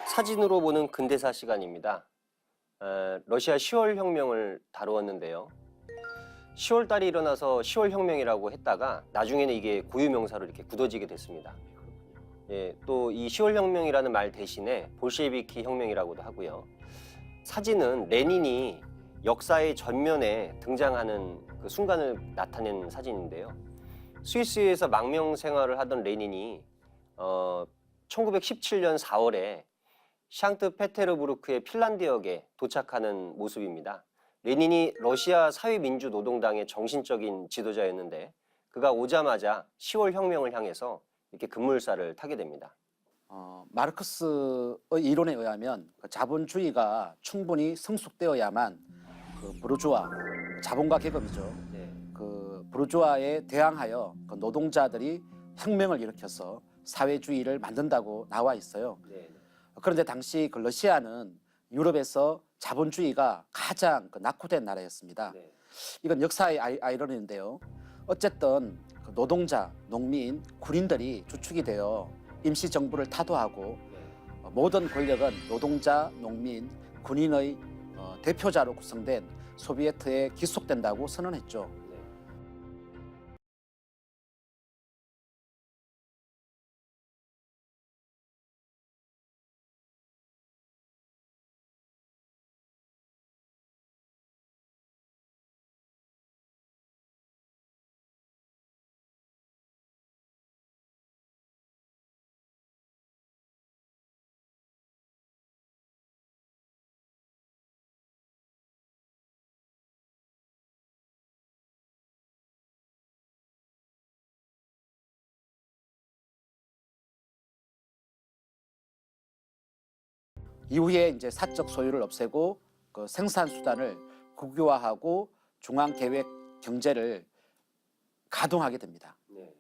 사진으로 보는 근대사 시간입니다. 러시아 10월 혁명을 다루었는데요. 10월 달이 일어나서 10월 혁명이라고 했다가 나중에는 이게 고유명사로 이렇게 굳어지게 됐습니다. 예, 또 이 10월 혁명이라는 말 대신에 볼셰비키 혁명이라고도 하고요. 사진은 레닌이 역사의 전면에 등장하는 그 순간을 나타낸 사진인데요. 스위스에서 망명 생활을 하던 레닌이 1917년 4월에 샹트페테르부르크의 핀란드역에 도착하는 모습입니다. 레닌이 러시아 사회민주노동당의 정신적인 지도자였는데 그가 오자마자 10월 혁명을 향해서 이렇게 급물살을 타게 됩니다. 마르크스의 이론에 의하면 자본주의가 충분히 성숙되어야만 부르주아, 자본가 계급이죠. 네. 부르주아에 대항하여 노동자들이 혁명을 일으켜서 사회주의를 만든다고 나와 있어요. 네. 그런데 당시 러시아는 유럽에서 자본주의가 가장 낙후된 나라였습니다. 네. 이건 역사의 아이러니인데요. 어쨌든 노동자, 농민, 군인들이 주축이 되어 임시정부를 타도하고 모든 권력은 노동자, 농민, 군인의 대표자로 구성된 소비에트에 기속된다고 선언했죠. 이후에 이제 사적 소유를 없애고 생산 수단을 국유화하고 중앙 계획 경제를 가동하게 됩니다. 네.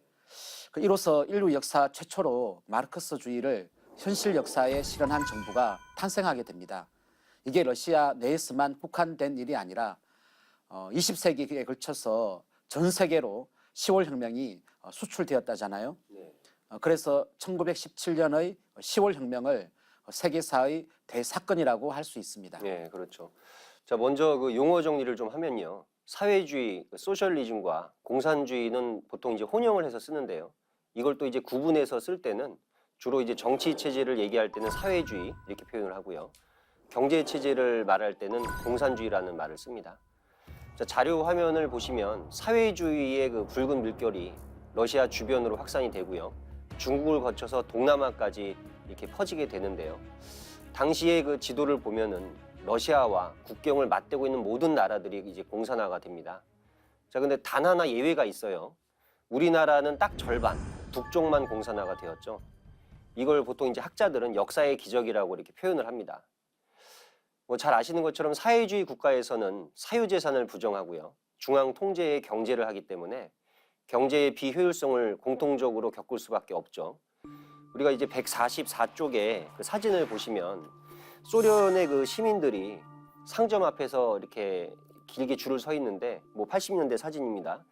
이로써 인류 역사 최초로 마르크스주의를 현실 역사에 실현한 정부가 탄생하게 됩니다. 이게 러시아 내에서만 국한된 일이 아니라 20세기에 걸쳐서 전 세계로 10월 혁명이 수출되었다잖아요. 네. 그래서 1917년의 10월 혁명을 세계사의 대사건이라고 할 수 있습니다. 네, 그렇죠. 자, 먼저 그 용어 정리를 좀 하면요. 사회주의, 소셜리즘과 공산주의는 보통 이제 혼용을 해서 쓰는데요. 이걸 또 이제 구분해서 쓸 때는 주로 이제 정치 체제를 얘기할 때는 사회주의 이렇게 표현을 하고요. 경제 체제를 말할 때는 공산주의라는 말을 씁니다. 자, 자료 화면을 보시면 사회주의의 그 붉은 물결이 러시아 주변으로 확산이 되고요. 중국을 거쳐서 동남아까지 이렇게 퍼지게 되는데요. 당시의 그 지도를 보면은 러시아와 국경을 맞대고 있는 모든 나라들이 이제 공산화가 됩니다. 자, 근데 단 하나 예외가 있어요. 우리나라는 딱 절반, 북쪽만 공산화가 되었죠. 이걸 보통 이제 학자들은 역사의 기적이라고 이렇게 표현을 합니다. 뭐 잘 아시는 것처럼 사회주의 국가에서는 사유재산을 부정하고요. 중앙 통제의 경제를 하기 때문에 경제의 비효율성을 공통적으로 겪을 수밖에 없죠. 우리가 이제 144쪽에 그 사진을 보시면 소련의 그 시민들이 상점 앞에서 이렇게 길게 줄을 서 있는데 뭐 80년대 사진입니다.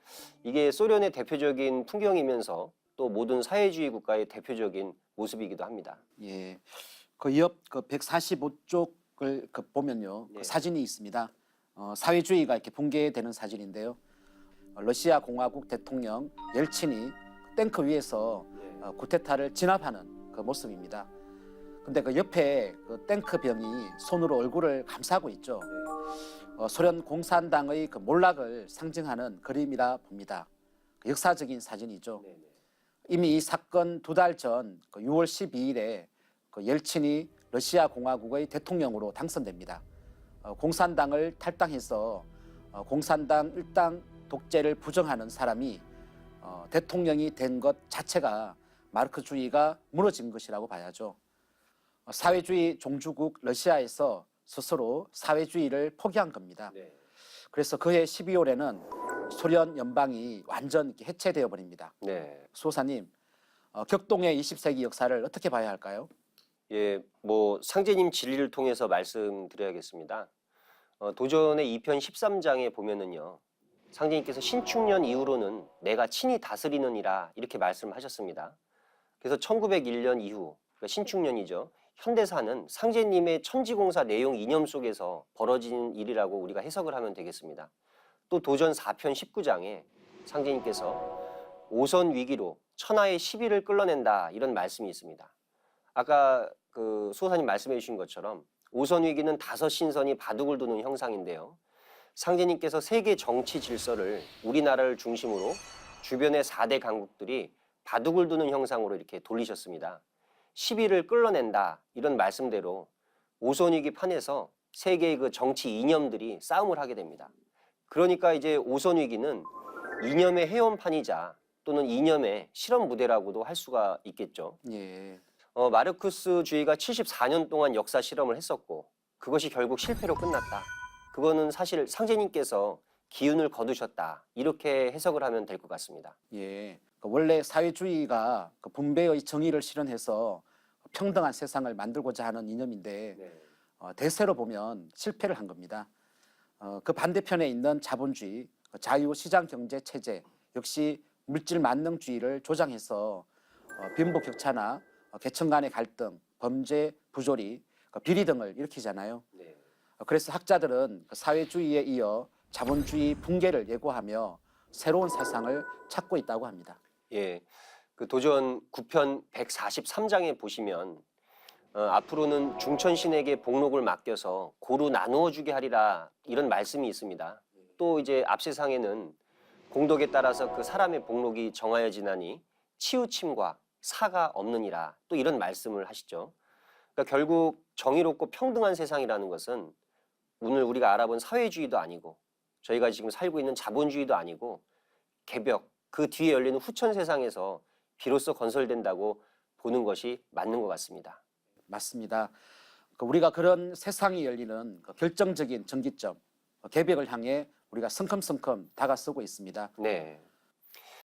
이게 소련의 대표적인 풍경이면서 또 모든 사회주의 국가의 대표적인 모습이기도 합니다. 예, 옆 145쪽을 보면요, 네. 사진이 있습니다. 사회주의가 이렇게 붕괴되는 사진인데요. 러시아 공화국 대통령 옐친이 탱크 위에서 쿠데타를 진압하는 그 모습입니다. 근데 그 옆에 그 탱크병이 손으로 얼굴을 감싸고 있죠. 소련 공산당의 그 몰락을 상징하는 그림이라 봅니다. 역사적인 사진이죠. 이미 이 사건 2달 전 6월 12일에 옐친이 러시아 공화국의 대통령으로 당선됩니다. 공산당을 탈당해서 공산당 일당 독재를 부정하는 사람이 대통령이 된 것 자체가 마르크주의가 무너진 것이라고 봐야죠. 사회주의 종주국 러시아에서 스스로 사회주의를 포기한 겁니다. 네. 그래서 그해 12월에는 소련 연방이 완전 해체되어 버립니다. 네. 수호사님, 격동의 20세기 역사를 어떻게 봐야 할까요? 예, 뭐 상제님 진리를 통해서 말씀드려야겠습니다. 도전의 2편 13장에 보면은요. 상제님께서 신축년 이후로는 내가 친히 다스리느니라 이렇게 말씀하셨습니다. 그래서 1901년 이후, 그러니까 신축년이죠. 현대사는 상제님의 천지공사 내용 이념 속에서 벌어진 일이라고 우리가 해석을 하면 되겠습니다. 또 도전 4편 19장에 상제님께서 오선 위기로 천하의 시비를 끌어낸다 이런 말씀이 있습니다. 아까 그 수호사님 말씀해 주신 것처럼 오선 위기는 5신선이 바둑을 두는 형상인데요. 상제님께서 세계 정치 질서를 우리나라를 중심으로 주변의 4대 강국들이 바둑을 두는 형상으로 이렇게 돌리셨습니다. 시비를 끌어낸다 이런 말씀대로 오선위기 판에서 세계의 그 정치 이념들이 싸움을 하게 됩니다. 그러니까 이제 오선위기는 이념의 해원판이자 또는 이념의 실험 무대라고도 할 수가 있겠죠. 예. 마르크스주의가 74년 동안 역사 실험을 했었고 그것이 결국 실패로 끝났다. 그거는 사실 상제님께서 기운을 거두셨다. 이렇게 해석을 하면 될 것 같습니다. 예. 원래 사회주의가 그 분배의 정의를 실현해서 평등한 세상을 만들고자 하는 이념인데 대세로 보면 실패를 한 겁니다. 그 반대편에 있는 자본주의, 자유시장 경제 체제 역시 물질 만능주의를 조장해서 빈부격차나 계층 간의 갈등, 범죄, 부조리, 비리 등을 일으키잖아요. 그래서 학자들은 그 사회주의에 이어 자본주의 붕괴를 예고하며 새로운 세상을 찾고 있다고 합니다. 예, 그 도전 9편 143장에 보시면 앞으로는 중천신에게 복록을 맡겨서 고루 나누어 주게 하리라 이런 말씀이 있습니다. 또 이제 앞세상에는 공덕에 따라서 그 사람의 복록이 정하여지나니 치우침과 사가 없느니라 또 이런 말씀을 하시죠. 그러니까 결국 정의롭고 평등한 세상이라는 것은 오늘 우리가 알아본 사회주의도 아니고 저희가 지금 살고 있는 자본주의도 아니고 개벽 그 뒤에 열리는 후천 세상에서 비로소 건설된다고 보는 것이 맞는 것 같습니다. 맞습니다. 우리가 그런 세상이 열리는 결정적인 전기점, 개벽을 향해 우리가 성큼성큼 다가서고 있습니다. 네.